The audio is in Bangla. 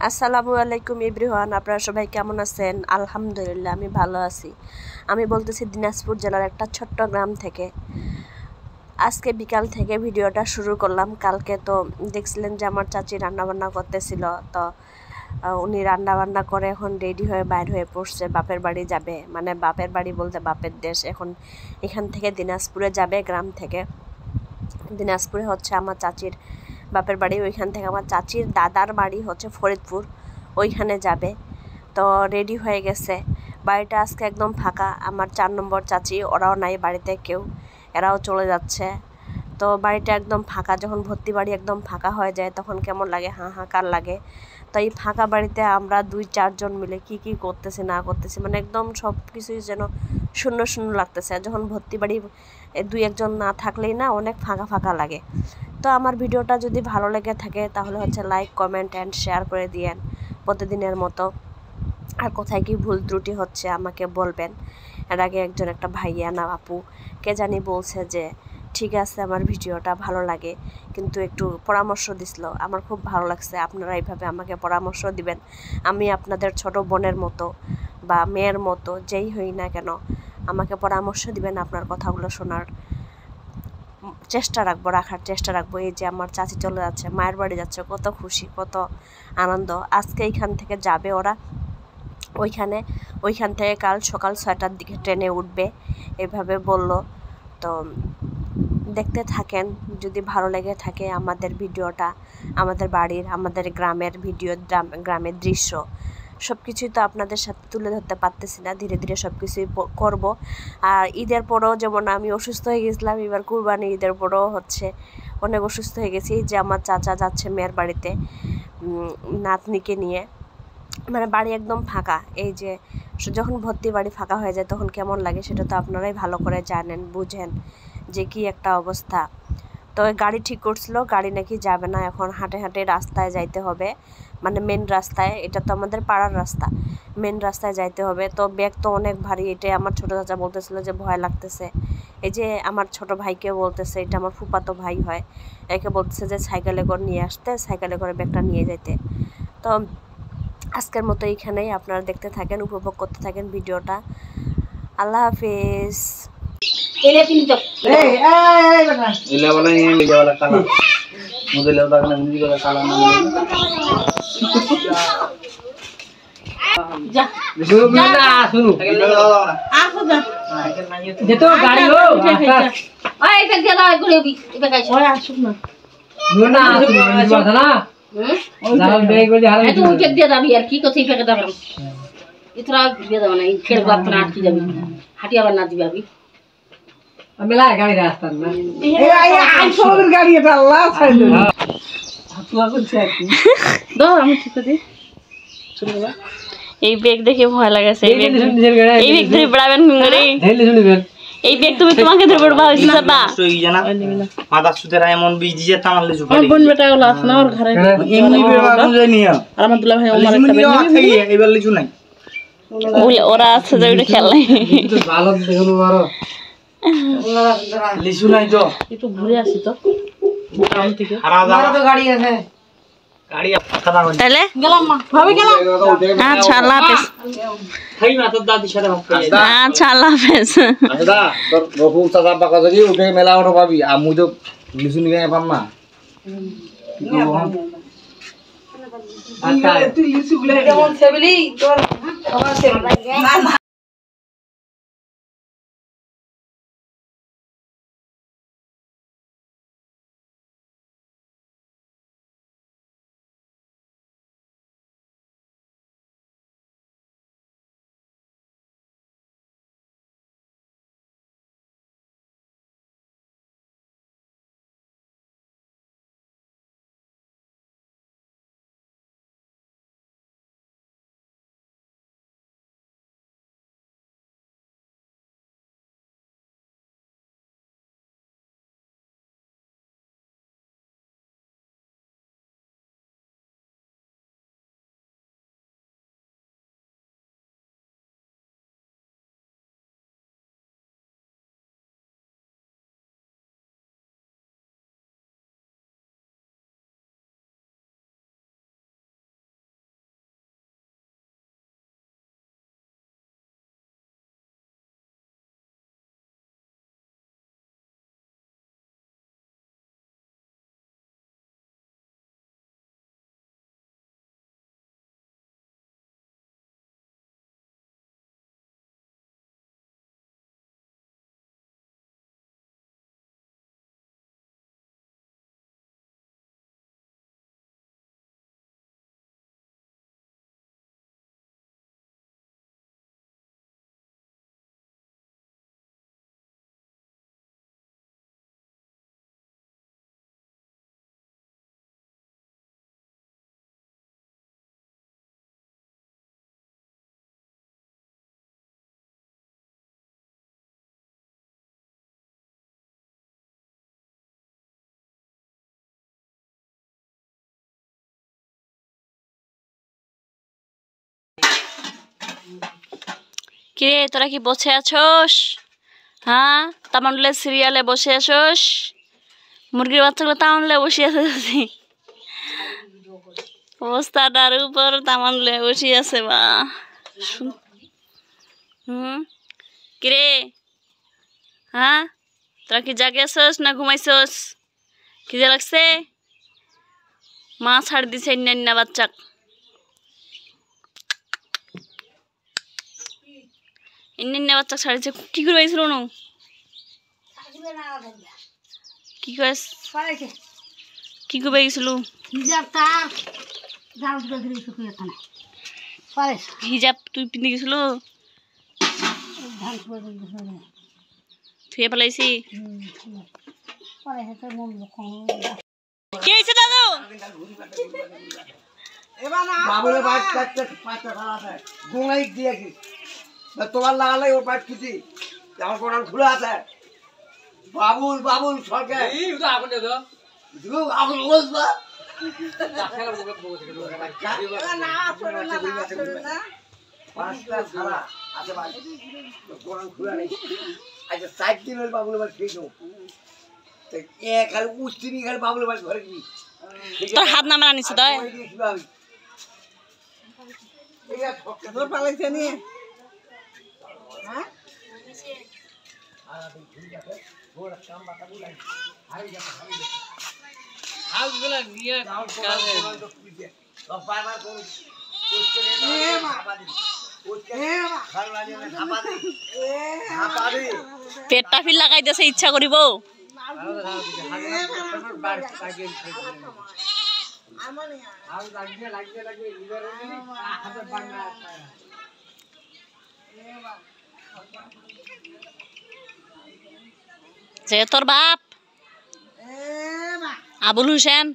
আসসালামু আলাইকুম এভরিওয়ান, আপনারা সবাই কেমন আছেন? আলহামদুলিল্লাহ আমি ভালো আছি। আমি বলতেছি দিনাজপুর জেলার একটা ছোট্ট গ্রাম থেকে। আজকে বিকাল থেকে ভিডিওটা শুরু করলাম। কালকে তো দেখছিলেন যে আমার চাচি রান্নাবান্না করতেছিল, তো উনি রান্নাবান্না করে এখন রেডি হয়ে বাইর হয়ে পড়ছে, বাপের বাড়ি যাবে। মানে বাপের বাড়ি বলতে বাপের দেশ। এখন এখান থেকে দিনাজপুরে যাবে, গ্রাম থেকে। দিনাজপুরে হচ্ছে আমার চাচির বাপের বাড়ি, ওইখান থেকে আমার চাচির দাদার বাড়ি হচ্ছে ফরিদপুর, ওইখানে যাবে। তো রেডি হয়ে গেছে। বাড়িটা আজকে একদম ফাঁকা। আমার 4 নম্বর চাচি, ওরাও নাই বাড়িতে কেউ, এরাও চলে যাচ্ছে। তো বাড়িটা একদম ফাঁকা। যখন ভর্তি বাড়ি একদম ফাঁকা হয়ে যায় তখন কেমন লাগে, হাহাকার লাগে। তো এই ফাঁকা বাড়িতে আমরা 2-4 জন মিলে কি করতেছি না করতেছি, মানে একদম সব কিছুই যেন শূন্য শূন্য লাগতেছে। যখন ভর্তি বাড়ি 2-1 জন না থাকলেই না অনেক ফাঁকা ফাঁকা লাগে। তো আমার ভিডিওটা যদি ভালো লেগে থাকে তাহলে হচ্ছে লাইক, কমেন্ট অ্যান্ড শেয়ার করে দিয়েন প্রতিদিনের মতো। আর কোথায় কি ভুল ত্রুটি হচ্ছে আমাকে বলবেন। এর আগে একটা ভাইয়া না আপু কে জানি বলছে যে ঠিক আছে আমার ভিডিওটা ভালো লাগে, কিন্তু একটু পরামর্শ দিছিল। আমার খুব ভালো লাগছে, আপনারা এইভাবে আমাকে পরামর্শ দিবেন। আমি আপনাদের ছোট বোনের মতো বা মেয়ের মতো, যেই হই না কেন, আমাকে পরামর্শ দিবেন। আপনার কথাগুলো শোনার রাখার চেষ্টা রাখবো। এই যে আমার চাচি চলে যাচ্ছে, মায়ের বাড়ি যাচ্ছে, কত খুশি, কত আনন্দ। আজকে এইখান থেকে যাবে ওরা ওইখান থেকে কাল সকাল 6টার দিকে ট্রেনে উঠবে, এভাবে বলল। তো দেখতে থাকেন, যদি ভালো লেগে থাকে আমাদের ভিডিওটা, আমাদের বাড়ির, আমাদের গ্রামের ভিডিও, গ্রামের দৃশ্য সব কিছুই তো আপনাদের সাথে তুলে ধরতে পারতেছি না। ধীরে ধীরে সব কিছুই করব। আর ঈদের পরেও যেমন আমি অসুস্থ হয়ে গেছিলাম, এবার কুরবানি ঈদের পরেও হচ্ছে অনেক অসুস্থ হয়ে গেছি। যে আমার চাচা যাচ্ছে মেয়ের বাড়িতে নাতনিকে নিয়ে, মানে বাড়ি একদম ফাঁকা। এই যে যখন ভর্তি বাড়ি ফাঁকা হয়ে যায় তখন কেমন লাগে সেটা তো আপনারাই ভালো করে জানেন, বুঝেন যে কি একটা অবস্থা। তো গাড়ি ঠিক করছিল, গাড়ি নাকি যাবে না, এখন হাঁটে হাঁটে রাস্তায় যাইতে হবে, মানে মেন রাস্তায়। এটা তো আমাদের পাড়ার রাস্তা, মেন রাস্তায় যাইতে হবে। তো ব্যাগ তো অনেক ভারী, এটাই আমার ছোটো চাচা বলতেছিল যে ভয় লাগতেছে। এই যে আমার ছোট ভাইকে বলতেছে, এটা আমার ফুফাতো ভাই হয়, একে বলতেছে যে সাইকেলে করে নিয়ে আসতে, সাইকেলে করে ব্যাগটা নিয়ে যেতে। তো আজকের মতো এইখানেই, আপনারা দেখতে থাকেন, উপভোগ করতে থাকেন ভিডিওটা। আল্লাহ হাফিজ। এই ব্যাগ দেখে ভয় লাগাছে, এই ব্যাগ ধরে বেড়াবেন করে। এই ব্যাগ তুমি তোমাকে ধরে বেড়বা হইছে না মাথা সুতের এমন বীজ দিয়ে তামালে জুকা আমার বোন বেটা গুলো আছে না ওর ঘরে এমনি বেড়বা বুঝাই নিয়া। আর আমার দুলা ভাই ওমার একটা বেগ এইবার লিচু নাই, ওরা আছে যে ওটা খেলে ভালো দেখুন মারো লিচু নাই তো একটু ঘুরে আসি তো গ্রাম থেকে। আমারও তো গাড়ি আছে, গাড়ি কথা বল তাহলে গেলাম মা ভাবি গেলাম। আচ্ছা আল্লাহ হাফেজ। খাই না তোর দাদির সাথে ভাত খাই। আচ্ছা আল্লাহ হাফেজ। আচ্ছা তোর রফু চাচা বাকা যদি উঠে মেলা ওর ভাবি আমু তো লিচু নিয়ে পাম না। আচ্ছা তুই লিচু গুলো যেমন সেবলি তোর আমার সেবলি কে তোরা কি বসে আছোস? হ্যাঁ, তামানলে সিরিয়ালে বসে আছোস? মুরগির বাচ্চাগুলো তামানলে বসে আছে। অবস্থাটার উপর তামানলে বসে আছে বা। কিরে, হ্যাঁ তোরা কি জাগে আছোস না ঘুমাইছোস? খিদে লাগছে? মা ছাড় দিছে না বাচ্চা। ইন্না বাচ্চা ছাড়িছে। কি করে পাইছিল না? কি কইস? কি করে পাইছিল? হিজাব তুই পিন্ধি গেছিল? থুয়ে পেলাইছি। কি হয়েছে দাদু? বাবুলের বাইক পাঁচটা খাওয়া আছে গোঙাই দিয়েছি তোমার লাগালে ওর বাইক খুঁজি আমার কোরআন খুলে আছে বাবুল বাবুল সরকার আগুন বলবা পাঁচটা ছাড়া আছে ভাই কোরআন খুলে নেই আচ্ছা 4 দিন হল বাবুলের বাড়ি খেয়েছো খালি উস্তিনি খালি বাবুলের বাড়ি ঘরে গিয়ে তোর হাত নামে আনিস তো তোর পালাইছে নিয়ে পেটটা ফির লাগাই দিয়েছে ইচ্ছা করিব। যে তোর বাপ আবুল হুসেন